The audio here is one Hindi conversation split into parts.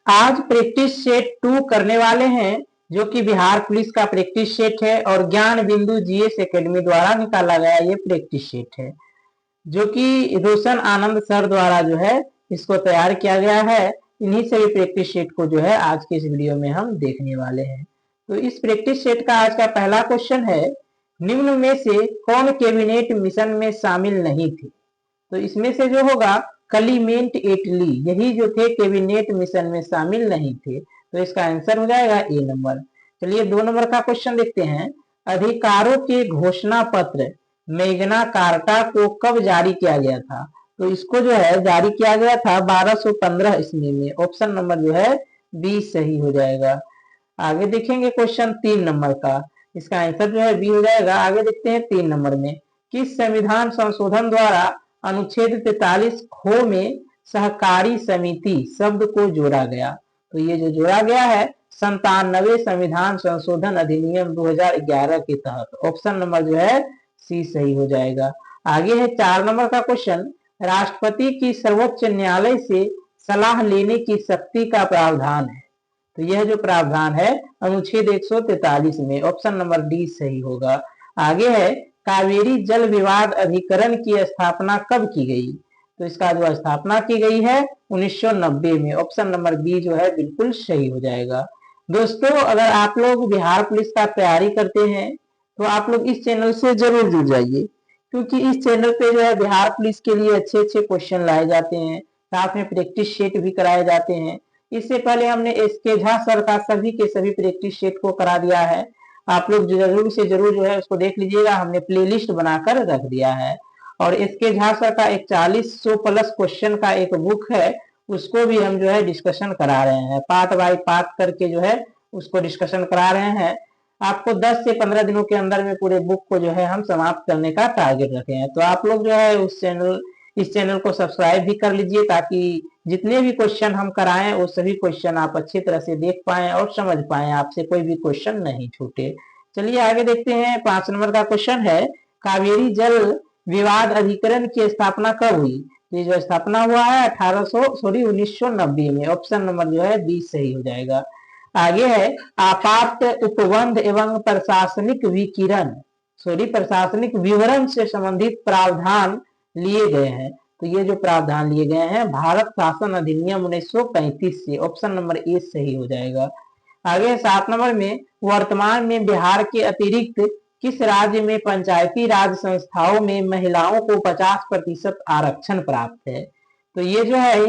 आज प्रैक्टिस सेट 2 करने वाले हैं, जो कि बिहार पुलिस का प्रैक्टिस सेट है और ज्ञान बिंदु जीएस एकेडमी द्वारा निकाला गया ये प्रैक्टिस सेट है, जो कि रोशन आनंद सर द्वारा जो है इसको तैयार किया गया है। इन्हीं सभी प्रैक्टिस सेट को जो है आज के इस वीडियो में हम देखने वाले हैं। तो इस प्रैक्टिस सेट का आज का पहला क्वेश्चन है, निम्न में से कौन कैबिनेट मिशन में शामिल नहीं थे? तो इसमें से जो होगा क्लीमेंट एटली, यही जो थे कैबिनेट मिशन में शामिल नहीं थे। तो इसका आंसर हो जाएगा ए नंबर। चलिए 2 नंबर का क्वेश्चन देखते हैं। अधिकारों के घोषणा पत्र मैग्ना कार्टा को कब जारी किया गया था? तो इसको जो है जारी किया गया था 1215 ईस्वी में। ऑप्शन नंबर जो है बी सही हो जाएगा। आगे देखेंगे क्वेश्चन 3 नंबर का, इसका आंसर जो है बी हो जाएगा। आगे देखते हैं 3 नंबर में, किस संविधान संशोधन द्वारा अनुच्छेद 43 खो में सहकारी समिति शब्द को जोड़ा गया? तो ये जो जोड़ा गया है 97वें संविधान संशोधन अधिनियम 2011 के तहत। ऑप्शन नंबर जो है सी सही हो जाएगा। आगे है 4 नंबर का क्वेश्चन, राष्ट्रपति की सर्वोच्च न्यायालय से सलाह लेने की शक्ति का प्रावधान है। तो यह जो प्रावधान है अनुच्छेद 143 में। ऑप्शन नंबर डी सही होगा। आगे है कावेरी जल विवाद अधिकरण की स्थापना कब की गई? तो इसका जो स्थापना की गई है 1990 में। ऑप्शन नंबर बी जो है बिल्कुल सही हो जाएगा। दोस्तों, अगर आप लोग बिहार पुलिस का तैयारी करते हैं तो आप लोग इस चैनल से जरूर जुड़ जाइए, क्योंकि इस चैनल पे जो है बिहार पुलिस के लिए अच्छे अच्छे क्वेश्चन लाए जाते हैं, साथ में प्रैक्टिस सेट भी कराए जाते हैं। इससे पहले हमने एसके झा सर का सभी के सभी प्रैक्टिस सेट को करा दिया है। आप लोग जरूर से जरूर जो है उसको देख लीजिएगा, हमने प्लेलिस्ट बनाकर रख दिया है। और एसके झा सर का एक 40 प्लस क्वेश्चन का एक बुक है, उसको भी हम जो है डिस्कशन करा रहे हैं, पार्ट बाय पार्ट करके जो है उसको डिस्कशन करा रहे हैं। आपको 10 से 15 दिनों के अंदर में पूरे बुक को जो है हम समाप्त करने का टारगेट रखे हैं। तो आप लोग जो है इस चैनल को सब्सक्राइब भी कर लीजिए, ताकि जितने भी क्वेश्चन हम कराएं वो सभी क्वेश्चन आप अच्छी तरह से देख पाएं और समझ पाएं, आपसे कोई भी क्वेश्चन नहीं छूटे। चलिए आगे देखते हैं। 5 नंबर का क्वेश्चन है, कावेरी जल विवाद अधिकरण की स्थापना कब हुई? ये जो स्थापना हुआ है 1990 में। ऑप्शन नंबर जो है बी सही हो जाएगा। आगे है आपात उपबंध एवं प्रशासनिक विवरण से संबंधित प्रावधान लिए गए हैं। तो ये जो प्रावधान लिए गए हैं भारत शासन अधिनियम 1935 से। ऑप्शन नंबर ए सही हो जाएगा। आगे 7 नंबर में, वर्तमान में बिहार के अतिरिक्त किस राज्य में पंचायती राज संस्थाओं में महिलाओं को 50% आरक्षण प्राप्त है? तो ये जो है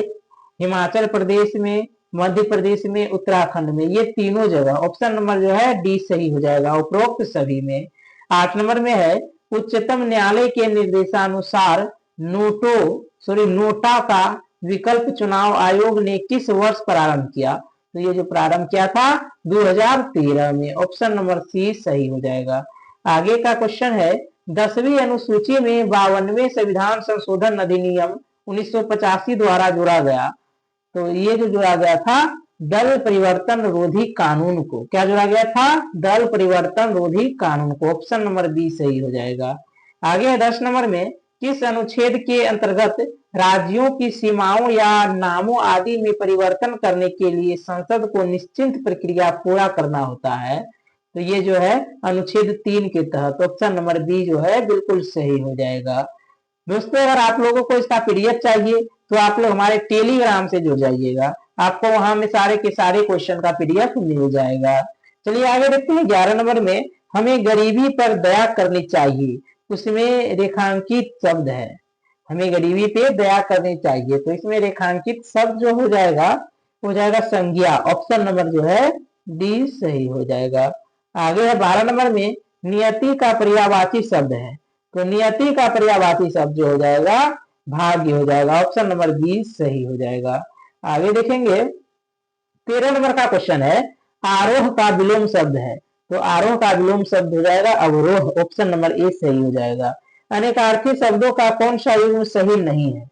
हिमाचल प्रदेश में, मध्य प्रदेश में, उत्तराखंड में, ये तीनों जगह। ऑप्शन नंबर जो है डी सही हो जाएगा, उपरोक्त सभी में। 8 नंबर में है, उच्चतम न्यायालय के निर्देशानुसार नोटा का विकल्प चुनाव आयोग ने किस वर्ष प्रारंभ किया? तो ये जो प्रारंभ किया था 2013 में। ऑप्शन नंबर सी सही हो जाएगा। आगे का क्वेश्चन है, 10वीं अनुसूची में 52वें संविधान संशोधन अधिनियम 1985 द्वारा जोड़ा गया। तो ये जो जोड़ा गया था दल परिवर्तन रोधी कानून को। क्या जोड़ा गया था? दल परिवर्तन रोधी कानून को। ऑप्शन नंबर बी सही हो जाएगा। आगे 10 नंबर में, किस अनुच्छेद के अंतर्गत राज्यों की सीमाओं या नामों आदि में परिवर्तन करने के लिए संसद को निश्चित प्रक्रिया पूरा करना होता है? तो ये जो है अनुच्छेद 3 के तहत। ऑप्शन नंबर बी जो है बिल्कुल सही हो जाएगा। दोस्तों, अगर आप लोगों को इसका पीडीएफ चाहिए तो आप लोग हमारे टेलीग्राम से जुड़ जाइएगा, आपको वहां में सारे के सारे क्वेश्चन का पीडीएफ मिल जाएगा। चलिए आगे देखते हैं। 11 नंबर में, हमें गरीबी पर दया करनी चाहिए, उसमें रेखांकित शब्द है। हमें गरीबी पे दया करनी चाहिए, तो इसमें रेखांकित शब्द जो हो जाएगा संज्ञा। ऑप्शन नंबर जो है डी सही हो जाएगा। आगे है 12 नंबर में, नियति का पर्यायवाची शब्द है। तो नियति का पर्यायवाची शब्द जो हो जाएगा भाग्य हो जाएगा। ऑप्शन नंबर बी सही हो जाएगा। आगे देखेंगे 13 नंबर का क्वेश्चन है, आरोह का विलोम शब्द है। तो आरोह का विलोम शब्द हो जाएगा अवरोह। ऑप्शन नंबर ए सही हो जाएगा। अनेकार्थी शब्दों का कौन सा युग्म सही नहीं है?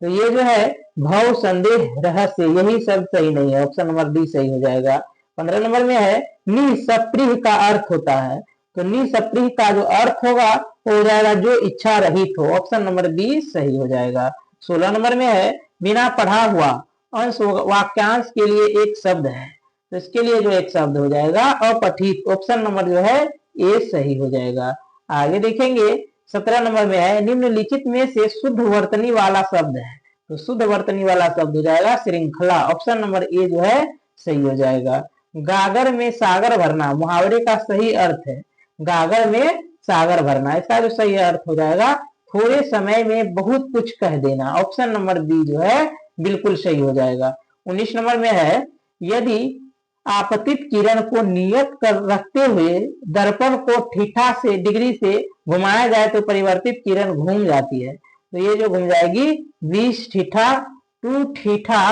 तो ये जो है भव, संदेह, रहस्य, यही शब्द सही नहीं है। ऑप्शन नंबर डी सही हो जाएगा। 15 नंबर में है, निसप्रिय का अर्थ होता है। तो निसप्रिय का जो अर्थ होगा वो हो जाएगा जो इच्छा रहित हो। ऑप्शन नंबर बी सही हो जाएगा। 16 नंबर में है, बिना पढ़ा हुआ अंश वाक्यांश के लिए एक शब्द है, तो इसके लिए जो एक शब्द हो जाएगा अपठित। ऑप्शन नंबर जो है ए सही हो जाएगा। आगे देखेंगे 17 नंबर में है निम्नलिखित में से शुद्ध वर्तनी वाला शब्द है, तो शुद्ध वर्तनी वाला शब्द हो जाएगा श्रृंखला। ऑप्शन नंबर ए जो है सही हो जाएगा। गागर में सागर भरना मुहावरे का सही अर्थ है, गागर में सागर भरना, इसका जो सही अर्थ हो जाएगा थोड़े समय में बहुत कुछ कह देना। ऑप्शन नंबर बी जो है बिल्कुल सही हो जाएगा। 19 नंबर में है यदि आपतित किरण को नियत कर रखते हुए दर्पण को ठीठा से डिग्री से घुमाया जाए तो परिवर्तित किरण घूम जाती है, तो ये जो घूम जाएगी 20 ठीठा टू ठीठा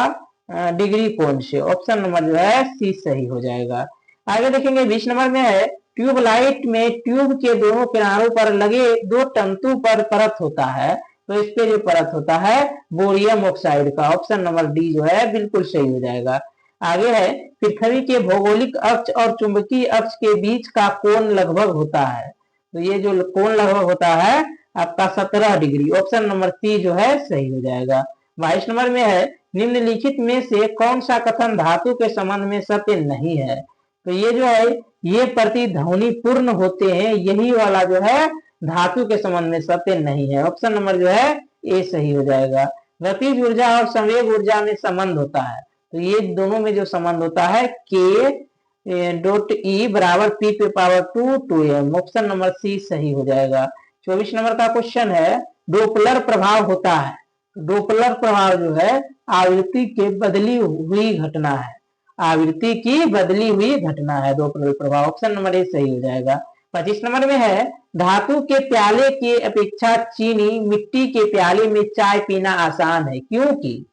डिग्री कोण से। ऑप्शन नंबर जो है सी सही हो जाएगा। आगे देखेंगे 20 नंबर में है ट्यूबलाइट में ट्यूब के दोनों किनारों पर लगे दो तंतु पर परत होता है, तो इस पे जो परत होता है बोरियम ऑक्साइड का। ऑप्शन नंबर डी जो है बिल्कुल सही हो जाएगा। आगे है पृथ्वी के भौगोलिक अक्ष और चुंबकीय अक्ष के बीच का कोण लगभग होता है, तो ये जो कोण लगभग होता है आपका 17 डिग्री। ऑप्शन नंबर सी जो है सही हो जाएगा। 22 नंबर में है निम्नलिखित में से कौन सा कथन धातु के संबंध में सत्य नहीं है, तो ये जो है ये प्रतिध्वनि पूर्ण होते हैं, यही वाला जो है धातु के संबंध में सत्य नहीं है। ऑप्शन नंबर जो है ए सही हो जाएगा। गतिज ऊर्जा और संवेग ऊर्जा में संबंध होता है, तो ये दोनों में जो संबंध होता है के डॉट ई बराबर पी पे पावर 2 ऑप्शन नंबर सी सही हो जाएगा। 24 नंबर का क्वेश्चन है डोपलर प्रभाव होता है, डोपलर प्रभाव जो है आवृत्ति के बदली हुई घटना है, आवृत्ति की बदली हुई घटना है डोपलर प्रभाव। ऑप्शन नंबर ए सही हो जाएगा। 25 नंबर में है धातु के प्याले की अपेक्षा चीनी मिट्टी के प्याले में चाय पीना आसान है, क्योंकि,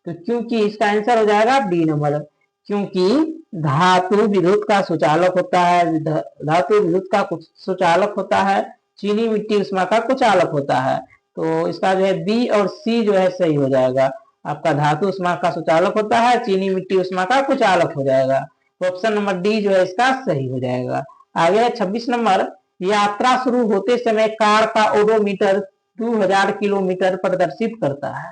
तो क्योंकि इसका आंसर हो जाएगा डी नंबर, क्योंकि धातु विद्युत का सुचालक होता है, धातु विद्युत का सुचालक होता है, चीनी मिट्टी उष्मा का कुचालक होता है, तो इसका जो है बी और सी जो है सही हो जाएगा। आपका धातु उष्मा का सुचालक होता है, चीनी मिट्टी उष्मा का कुचालक हो जाएगा, तो ऑप्शन नंबर डी जो है इसका सही हो जाएगा। आगे है 26 नंबर यात्रा शुरू होते समय कार का ओडोमीटर 2000 किलोमीटर प्रदर्शित करता है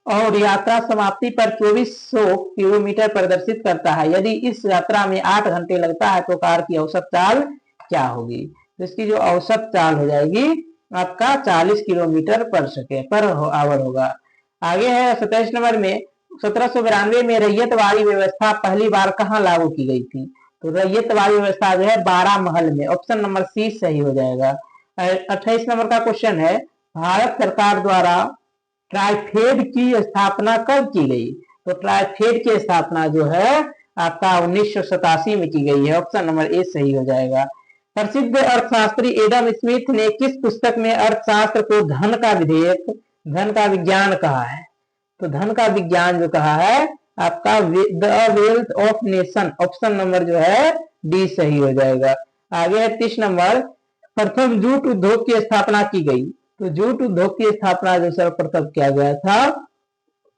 और यात्रा समाप्ति पर 2400 किलोमीटर प्रदर्शित करता है, यदि इस यात्रा में 8 घंटे लगता है तो कार की औसत चाल क्या होगी, तो इसकी जो औसत चाल हो जाएगी आपका 40 किलोमीटर पर आवर होगा। आगे है 27 नंबर में 1792 में रैयतवाड़ी व्यवस्था पहली बार कहाँ लागू की गई थी, तो रैयतवाड़ी व्यवस्था जो है 12 महल में। ऑप्शन नंबर सी सही हो जाएगा। 28 नंबर का क्वेश्चन है भारत सरकार द्वारा ट्राइफेड की स्थापना कब की गई, तो ट्राइफेड की स्थापना जो है आपका 1987 में की गई है। ऑप्शन नंबर ए सही हो जाएगा। प्रसिद्ध अर्थशास्त्री एडम स्मिथ ने किस पुस्तक में अर्थशास्त्र को धन का विधेयक, धन का विज्ञान कहा है, तो धन का विज्ञान जो कहा है आपका the wealth of nation. Option number जो है डी सही हो जाएगा। आगे है 30 नंबर प्रथम जूट उद्योग की स्थापना की गई, तो जूट उद्योग की स्थापना जो सर्वप्रथम किया गया था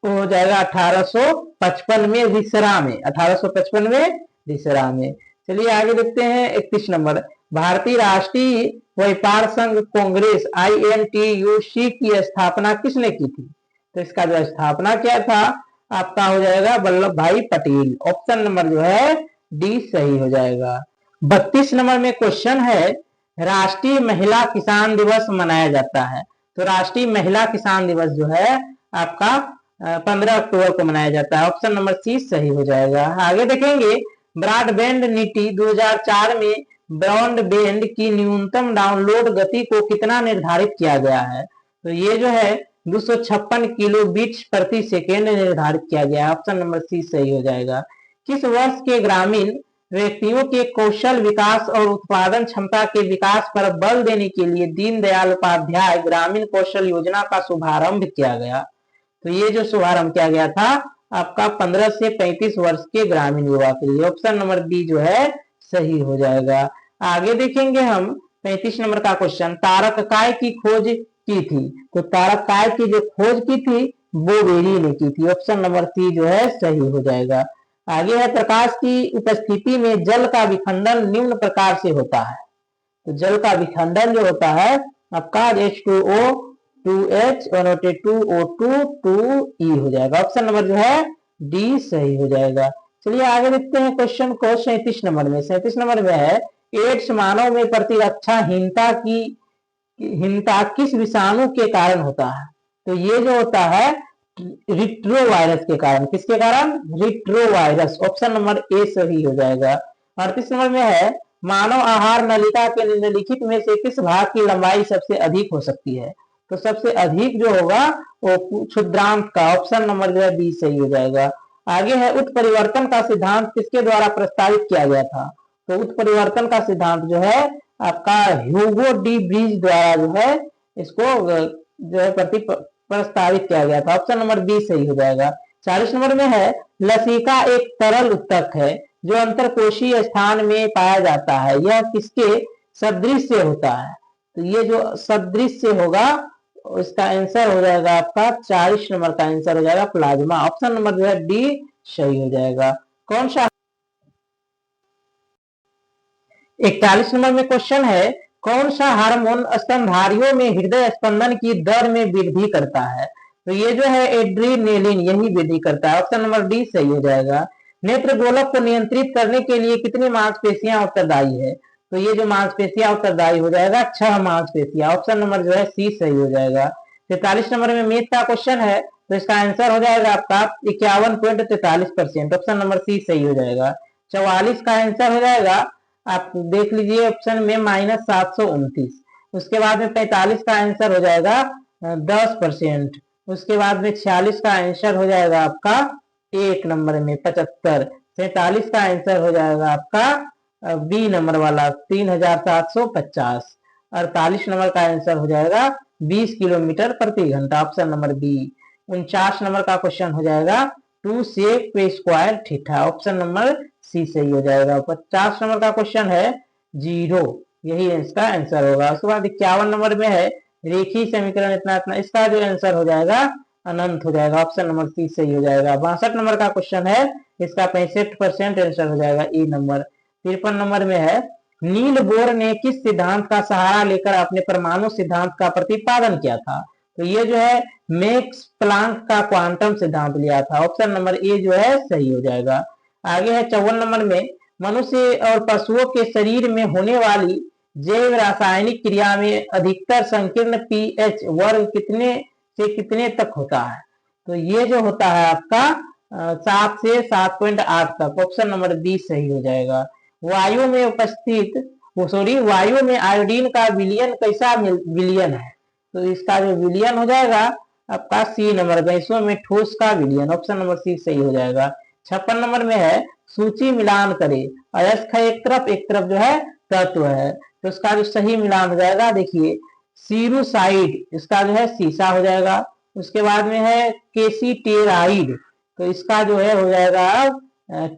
वो हो जाएगा 1855 में रिसरा में, 1855 में रिसरा में। चलिए आगे देखते हैं 31 नंबर भारतीय राष्ट्रीय व्यापार संघ कांग्रेस INTUC की स्थापना किसने की थी, तो इसका जो स्थापना किया था आपका हो जाएगा वल्लभ भाई पटेल। ऑप्शन नंबर जो है डी सही हो जाएगा। 32 नंबर में क्वेश्चन है राष्ट्रीय महिला किसान दिवस मनाया जाता है, तो राष्ट्रीय महिला किसान दिवस जो है आपका 15 अक्टूबर को मनाया जाता है। ऑप्शन नंबर सी सही हो जाएगा। आगे देखेंगे ब्रॉडबैंड नीति 2004 में ब्रॉडबैंड की न्यूनतम डाउनलोड गति को कितना निर्धारित किया गया है, तो ये जो है 256 किलोबिट्स प्रति सेकेंड निर्धारित किया गया है। ऑप्शन नंबर सी सही हो जाएगा। किस वर्ष के ग्रामीण व्यक्तियों के कौशल विकास और उत्पादन क्षमता के विकास पर बल देने के लिए दीनदयाल उपाध्याय ग्रामीण कौशल योजना का शुभारंभ किया गया, तो ये जो शुभारंभ किया गया था आपका 15 से 35 वर्ष के ग्रामीण युवा के लिए। ऑप्शन नंबर बी जो है सही हो जाएगा। आगे देखेंगे हम 35 नंबर का क्वेश्चन तारककाय की खोज की थी, तो तारककाय की जो खोज की थी बोवेरी ने की थी। ऑप्शन नंबर सी जो है सही हो जाएगा। आगे है प्रकाश की उपस्थिति में जल का विखंडन निम्न प्रकार से होता है, तो जल का विखंडन जो होता है आपका H2O 2H और 2O2 2E हो जाएगा। ऑप्शन नंबर जो है डी सही हो जाएगा। चलिए आगे देखते हैं क्वेश्चन को 37 नंबर में। 37 नंबर में है एड्स मानव में प्रतिरक्षाहीनता किस विषाणु के कारण होता है। तो ये जो होता है रिट्रोवायरस के कारण। किसके कारण? रिट्रोवायरस। ऑप्शन नंबर ए सही हो जाएगा। 38 नंबर में है मानव आहार नलिका के निम्नलिखित में से किस भाग की लंबाई सबसे अधिक हो सकती है। तो सबसे अधिक जो होगा वो क्षुद्रांत का। ऑप्शन नंबर जो है बी सही हो जाएगा। आगे है उत्परिवर्तन का सिद्धांत किसके द्वारा प्रस्तावित किया गया था। तो उत्परिवर्तन का सिद्धांत जो है आपका ह्यूगो डी ब्रीज द्वारा जो है इसको जो है प्रस्तावित किया गया था। ऑप्शन नंबर बी सही हो जाएगा। 40 नंबर में है लसिका एक तरल उत्तक है जो अंतरकोशीय स्थान में पाया जाता है, यह किसके सदृश से होता है। तो ये जो सदृश से होगा इसका आंसर हो जाएगा आपका 40 नंबर का आंसर हो जाएगा प्लाज्मा। ऑप्शन नंबर जो है डी सही हो जाएगा। कौन सा 41 नंबर में क्वेश्चन है कौन सा हार्मोन स्तनधारियों में हृदय स्पंदन की दर में वृद्धि करता है। तो ये जो है एड्रीनेलिन यही वृद्धि करता है। ऑप्शन नंबर डी सही हो जाएगा। नेत्र गोलक को नियंत्रित करने के लिए कितनी मांसपेशियां उत्तरदायी है। तो ये जो मांसपेशियां उत्तरदायी हो जाएगा 6 मांसपेशियां। ऑप्शन नंबर जो है सी सही हो जाएगा। 43 नंबर में मैथ का क्वेश्चन है तो इसका आंसर हो जाएगा आपका 51.43%। ऑप्शन नंबर सी सही हो जाएगा। 44 का आंसर हो जाएगा आप देख लीजिए ऑप्शन में -729। उसके बाद में 45 का आंसर हो जाएगा 10%। उसके बाद में 46 का आंसर हो जाएगा आपका 1 नंबर में 75। 47 का आंसर हो जाएगा आपका बी नंबर वाला 3750। 48 नंबर का आंसर हो जाएगा 20 किलोमीटर प्रति घंटा। Option number B. 49 नंबर का क्वेश्चन हो जाएगा 2 सेक पे square theta. Option number C सही हो जाएगा। 50 नंबर का क्वेश्चन है 0, यही इसका आंसर होगा। उसके बाद 51 नंबर में है रेखीय समीकरण इतना इतना, इसका जो आंसर हो जाएगा अनंत हो जाएगा। ऑप्शन नंबर सी सही हो जाएगा। 62 नंबर का क्वेश्चन है इसका 65% आंसर हो जाएगा ए नंबर। 53 नंबर में है नील बोर ने किस सिद्धांत का सहारा लेकर अपने परमाणु सिद्धांत का प्रतिपादन किया था। तो ये जो है मैक्स प्लांक का क्वांटम सिद्धांत लिया था। ऑप्शन नंबर ए जो है सही हो जाएगा। आगे है 54 नंबर में मनुष्य और पशुओं के शरीर में होने वाली जैव रासायनिक क्रिया में अधिकतर संकीर्ण पीएच वर्ग कितने से कितने तक होता है। तो ये जो होता है आपका 7 से 7.8 तक। ऑप्शन नंबर बी सही हो जाएगा। वायु में उपस्थित वायु में आयोडीन का विलयन कैसा विलयन है। तो इसका जो विलयन हो जाएगा आपका सी नंबर गैसों में ठोस का विलयन। ऑप्शन नंबर सी सही हो जाएगा। 56 नंबर में है सूची मिलान करे अयस्क एक तरफ जो है तत्व है। तो इसका जो सही मिलान हो जाएगा देखिए सीरुसाइड, इसका जो है सीसा हो जाएगा। उसके बाद में है केसीटेराइड, तो इसका जो है हो जाएगा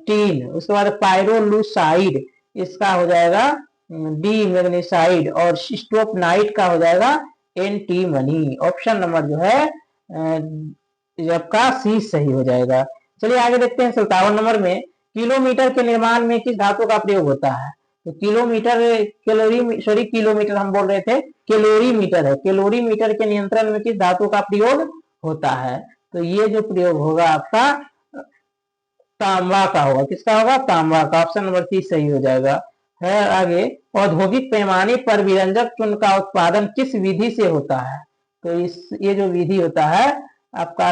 टीन। उसके बाद पायरोलुसाइड, इसका हो जाएगा डी मैग्नीसाइड। और स्टोपनाइट का हो जाएगा एंटीमनी। ऑप्शन नंबर जो है आपका सी सही हो जाएगा। चलिए आगे देखते हैं 57 नंबर में किलोमीटर के निर्माण में किस धातु का प्रयोग होता है। तो किलोमीटर हम बोल रहे थे कैलोरीमीटर है। कैलोरीमीटर के नियंत्रण में किस धातु का प्रयोग होता है। तो ये जो प्रयोग होगा आपका तांबा का होगा। किसका होगा? तांबा का। ऑप्शन नंबर 30 सही हो जाएगा। है आगे औद्योगिक पैमाने पर विरंजक चूर्ण का उत्पादन किस विधि से होता है। तो ये जो विधि होता है आपका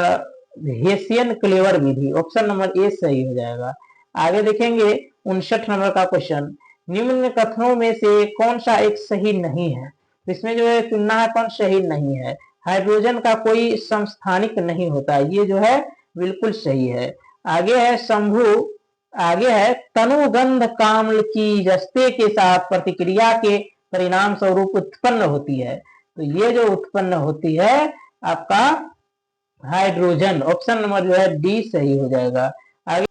hessian clever Vidhi. Option number A सही हो जाएगा। आगे देखेंगे 59 नंबर का क्वेश्चन निम्न कथनों में से कौन सा एक सही नहीं है। तो इसमें जो है चुनना है कौन सही नहीं है। हाइड्रोजन का कोई समस्थानिक नहीं होता, ये जो है बिल्कुल सही है। आगे है तनुगंध काम्ल की जस्ते के साथ प्रतिक्रिया के परिणाम स्वरूप उत्पन्न होती है। तो ये जो उत्पन्न होती है आपका हाइड्रोजन। ऑप्शन नंबर जो है डी सही हो जाएगा। आगे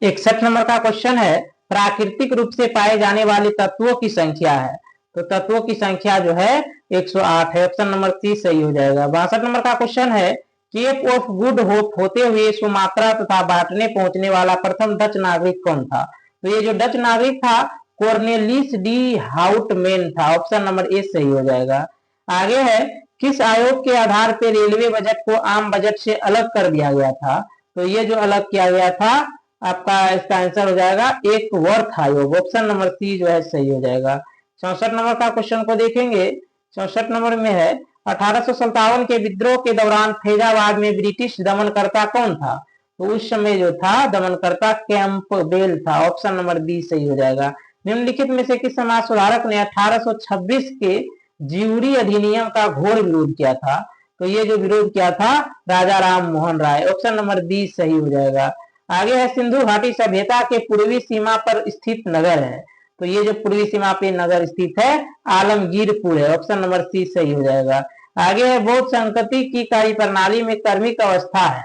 61 नंबर का क्वेश्चन है प्राकृतिक रूप से पाए जाने वाले तत्वों की संख्या है। तो तत्वों की संख्या जो है 108 है। ऑप्शन नंबर सी सही हो जाएगा। 62 नंबर का क्वेश्चन है केप ऑफ गुड होप होते हुए सुमात्रा तथा बाटने पहुंचने वाला प्रथम डच नागरिक कौन था। तो ये जो डच नागरिक था कॉर्नेलिस डी हाउटमैन था। ऑप्शन नंबर ए सही हो जाएगा। आगे है किस आयोग के आधार पर रेलवे बजट को आम बजट से अलग कर दिया गया था। तो ये जो अलग किया गया था आपका, इसका आंसर हो जाएगा एक वर्थ आयोग। ऑप्शन नंबर सी जो है सही हो जाएगा। 64 नंबर का क्वेश्चन को देखेंगे। 64 नंबर में है 1857 के विद्रोह के दौरान फैजाबाद में ब्रिटिश दमनकर्ता कौन था? तो उस समय जो था दमनकर्ता कैंपबेल था। ऑप्शन नंबर बी सही हो जाएगा। निम्नलिखित में से किस समाज सुधारक ने 1826 के ज्यूरी अधिनियम का घोर विरोध किया था? तो ये जो विरोध किया था राजा Ram Mohan Roy. Option number B सही हो जाएगा। आगे है सिंधु घाटी सभ्यता के पूर्वी सीमा पर स्थित नगर है। तो ये जो पूर्वी सीमा पे नगर स्थित है आलमगीरपुर है। ऑप्शन नंबर सी सही हो जाएगा। आगे है बौद्ध संस्कृति की कार्य प्रणाली में कर्मिक अवस्था है।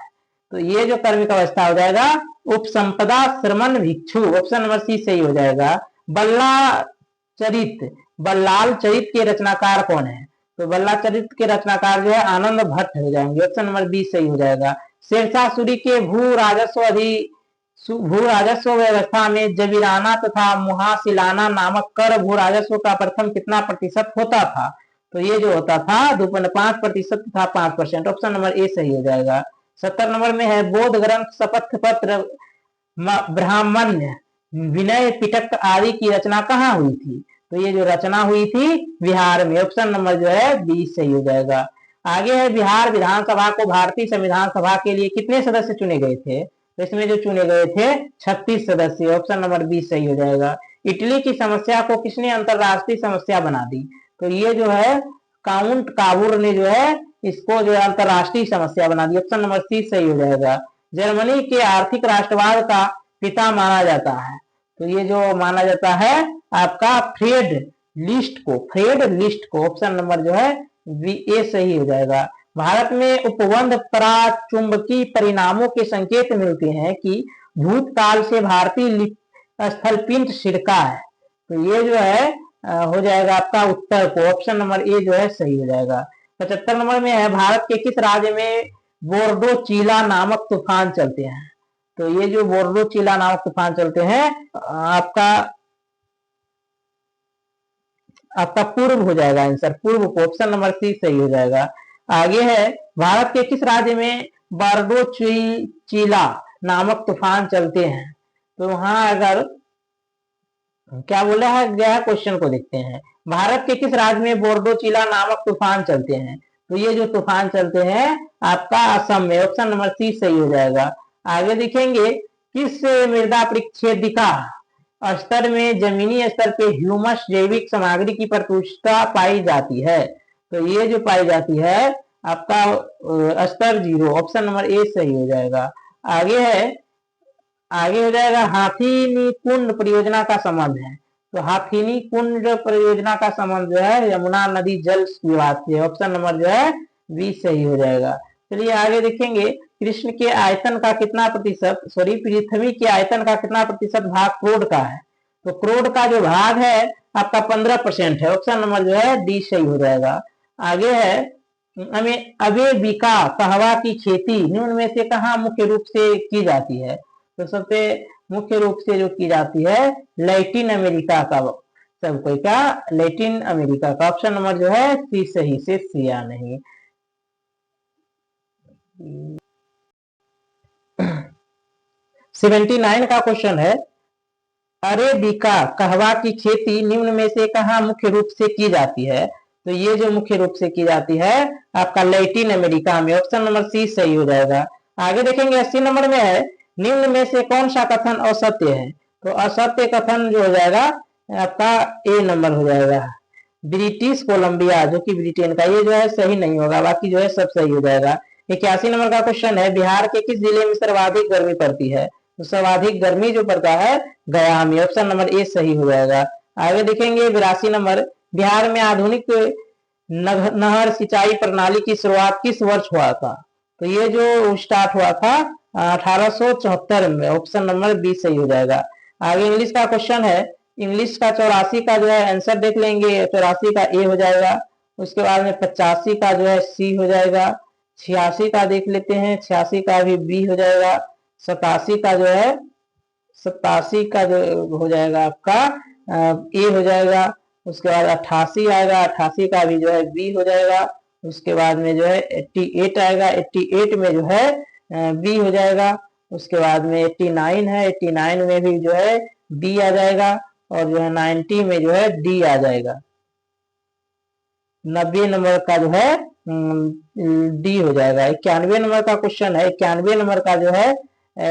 तो ये जो कर्मिक अवस्था हो जाएगा उपसंपदा श्रमण भिक्षु। ऑप्शन नंबर सी सही हो जाएगा। बल्लाल चरित के रचनाकार कौन है? तो बल्ला चरित के रचनाकार जो है आनंद भट्ट हो जाएंगे। ऑप्शन नंबर बी सही हो जाएगा। शेरशाह सूरी के भू राजस्व व्यवस्था में जबीराना तथा मुहासिलाना नामक कर भू राजस्व का प्रथम कितना प्रतिशत होता था? तो ये जो होता था 2.5% तथा 5%। ऑप्शन नंबर ए सही हो जाएगा। 70 नंबर में है बौद्ध ग्रंथ शपथ पत्र ब्राह्मण्य विनय पिटक आदि की रचना कहाँ हुई थी? तो ये जो रचना हुई थी बिहार में। ऑप्शन नंबर जो है बी सही हो जाएगा। आगे है बिहार विधानसभा को भारतीय संविधान सभा के लिए कितने सदस्य चुने गए थे? तो इसमें जो चुने गए थे 36 सदस्य। ऑप्शन नंबर बी सही हो जाएगा। इटली की समस्या को किसने अंतरराष्ट्रीय समस्या बना दी? तो ये जो है काउंट काबूर ने जो है इसको जो है अंतरराष्ट्रीय समस्या बना दी। ऑप्शन नंबर सी सही हो जाएगा। जर्मनी के आर्थिक राष्ट्रवाद का पिता माना जाता है। तो ये जो माना जाता है आपका फ्रेड लिस्ट को। ऑप्शन नंबर जो है ए सही हो जाएगा। भारत में उपबंध पराचुंबकीय परिणामों के संकेत मिलते हैं कि भूतकाल से भारतीय स्थलपिंड सिरका है। तो ये जो है हो जाएगा आपका उत्तर को। ऑप्शन नंबर ए जो है सही हो जाएगा। 75 नंबर में है भारत के किस राज्य में बोर्डो चीला नामक तूफान चलते हैं? तो ये जो बोर्डो चीला नामक तूफान चलते हैं आपका पूर्व हो जाएगा आंसर, पूर्व को। ऑप्शन नंबर सी सही हो जाएगा। आगे है भारत के किस राज्य में बारडो चीला नामक तूफान चलते हैं? तो वहां अगर क्या बोला है गया है क्वेश्चन को देखते हैं। भारत के किस राज्य में बोर्डो चीला नामक तूफान चलते हैं? तो ये जो तूफान चलते हैं आपका असम में। ऑप्शन नंबर सी सही हो जाएगा। आगे देखेंगे किस मृदा परिच्छेदिका स्तर में जमीनी स्तर पे ह्यूमस जैविक सामग्री की प्रचुरता पाई जाती है? तो ये जो पाई जाती है आपका स्तर 0। ऑप्शन नंबर ए सही हो जाएगा। आगे हो जाएगा हाथीनी कुंड परियोजना का संबंध है। तो हाथीनी कुंड परियोजना का संबंध जो है यमुना नदी जल विवाद से। ऑप्शन नंबर जो है बी सही हो जाएगा। चलिए आगे देखेंगे कृष्ण के आयतन का कितना प्रतिशत पृथ्वी के आयतन का कितना प्रतिशत भाग करोड़ का है? तो करोड़ का जो भाग है आपका 15% है। ऑप्शन नंबर जो है डी सही हो जाएगा। आगे है अरेबिका कहवा की खेती निम्न में से कहाँ मुख्य रूप से की जाती है? तो सबसे मुख्य रूप से जो की जाती है लैटिन अमेरिका का, सब कोई का लैटिन अमेरिका का। ऑप्शन नंबर जो है सी सही से सिया नहीं। 79 का क्वेश्चन है अरेबिका कहवा की खेती निम्न में से कहाँ मुख्य रूप से की जाती है? तो ये जो मुख्य रूप से की जाती है आपका लैटिन अमेरिका में। ऑप्शन नंबर सी सही हो जाएगा। आगे देखेंगे 80 नंबर में है निम्न में से कौन सा कथन असत्य है? तो असत्य कथन जो हो जाएगा आपका ए नंबर हो जाएगा। ब्रिटिश कोलंबिया जो कि ब्रिटेन का, ये जो है सही नहीं होगा, बाकी जो है सब सही हो जाएगा। 81 नंबर का क्वेश्चन है बिहार के किस जिले में सर्वाधिक गर्मी पड़ती है? तो सर्वाधिक गर्मी जो पड़ता है गया में। ऑप्शन नंबर ए सही हो जाएगा। आगे देखेंगे 82 नंबर बिहार में आधुनिक नहर सिंचाई प्रणाली की शुरुआत किस वर्ष हुआ था? तो ये जो स्टार्ट हुआ था 1874 में। ऑप्शन नंबर बी सही हो जाएगा। आगे इंग्लिश का क्वेश्चन है। इंग्लिश का 84 का जो है आंसर देख लेंगे। 84 का ए हो जाएगा। उसके बाद में 85 का जो है सी हो जाएगा। 86 का देख लेते हैं, 86 का भी बी हो जाएगा। 87 का जो है 87 का जो हो जाएगा आपका ए हो जाएगा। उसके बाद 88 आएगा, 88 का भी जो है बी हो जाएगा। उसके बाद में जो है 88 आएगा, 88 में जो है बी हो जाएगा। उसके बाद में 89 है, 89 में भी जो है बी आ जाएगा, और जो है 90 में जो है डी आ जाएगा। 90 नंबर का जो है डी हो जाएगा। 91 नंबर का क्वेश्चन है, 91 नंबर का जो है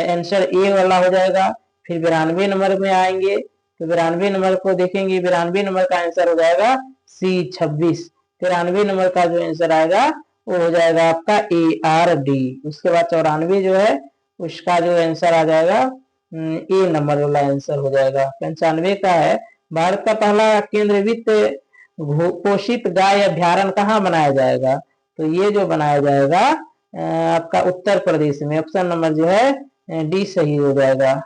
आंसर ए वाला हो जाएगा। फिर 92 नंबर में आएंगे तो 92 नंबर को देखेंगे, 92 नंबर का आंसर हो जाएगा सी 26। 93 नंबर का जो आंसर आएगा वो हो जाएगा आपका ए आर डी। उसके बाद 94 जो है उसका जो आंसर आ जाएगा ए नंबर वाला आंसर हो जाएगा। 95 का है, भारत का पहला केंद्र वित्त घोषित गाय अभ्यारण्य कहाँ बनाया जाएगा? तो ये जो बनाया जाएगा आपका उत्तर प्रदेश में। ऑप्शन नंबर जो है डी सही हो जाएगा,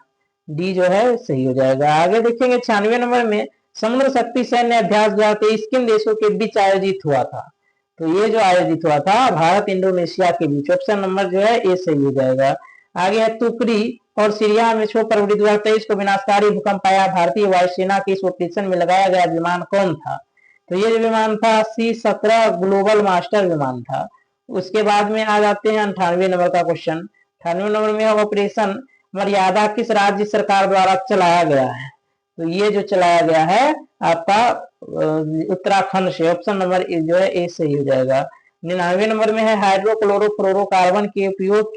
डी जो है सही हो जाएगा। आगे देखेंगे 96 नंबर में समुद्र शक्ति सैन्य अभ्यास 2023 किन देशों के बीच आयोजित हुआ था? तो ये जो आयोजित हुआ था भारत इंडोनेशिया के बीच। ऑप्शन नंबर जो है ए सही हो जाएगा। आगे है तुकड़ी और सीरिया में 6 फरवरी 2023 को विनाशकारी भूकंप आया, भारतीय वायुसेना के इस ऑपरेशन में लगाया गया विमान कौन था? तो ये जो विमान था C-17 ग्लोबल मास्टर विमान था। उसके बाद में आ जाते हैं 98 नंबर का क्वेश्चन। 98 नंबर में ऑपरेशन मर्यादा किस राज्य सरकार द्वारा चलाया गया है? तो ये जो चलाया गया है आपका उत्तराखंड से। ऑप्शन नंबर जो है ए सही हो जाएगा। 99 नंबर में है हाइड्रोक्लोरोफ्लोरोकार्बन के उपयोग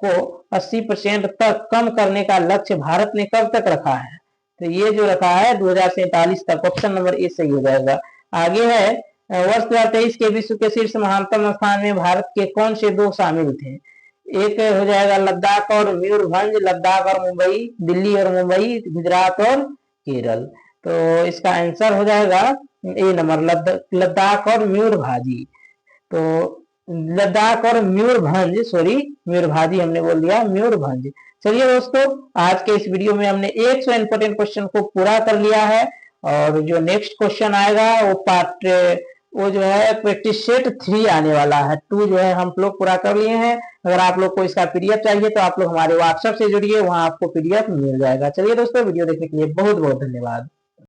को 80% तक कम करने का लक्ष्य भारत ने कब तक रखा है? तो ये जो रखा है 2047 तक। ऑप्शन नंबर ए सही हो जाएगा। आगे है वर्ष 2023 के विश्व के शीर्ष महानतम स्थान में भारत के कौन से 2 शामिल थे? एक हो जाएगा लद्दाख और मयूरभंज, लद्दाख और मुंबई, दिल्ली और मुंबई, गुजरात और केरल। तो इसका आंसर हो जाएगा ए नंबर लद्दाख और मयूरभाजी। तो लद्दाख और मयूरभंज, सॉरी मयूरभाजी हमने बोल दिया, मयूरभंज। चलिए दोस्तों, आज के इस वीडियो में हमने 100 इंपोर्टेंट क्वेश्चन को पूरा कर लिया है, और जो नेक्स्ट क्वेश्चन आएगा वो जो है प्रैक्टिस सेट 3 आने वाला है। 2 जो है हम लोग पूरा कर लिए हैं। अगर आप लोग को इसका पीडीएफ चाहिए तो आप लोग हमारे व्हाट्सएप से जुड़िए, वहां आपको पीडीएफ मिल जाएगा। चलिए दोस्तों, वीडियो देखने के लिए बहुत बहुत धन्यवाद।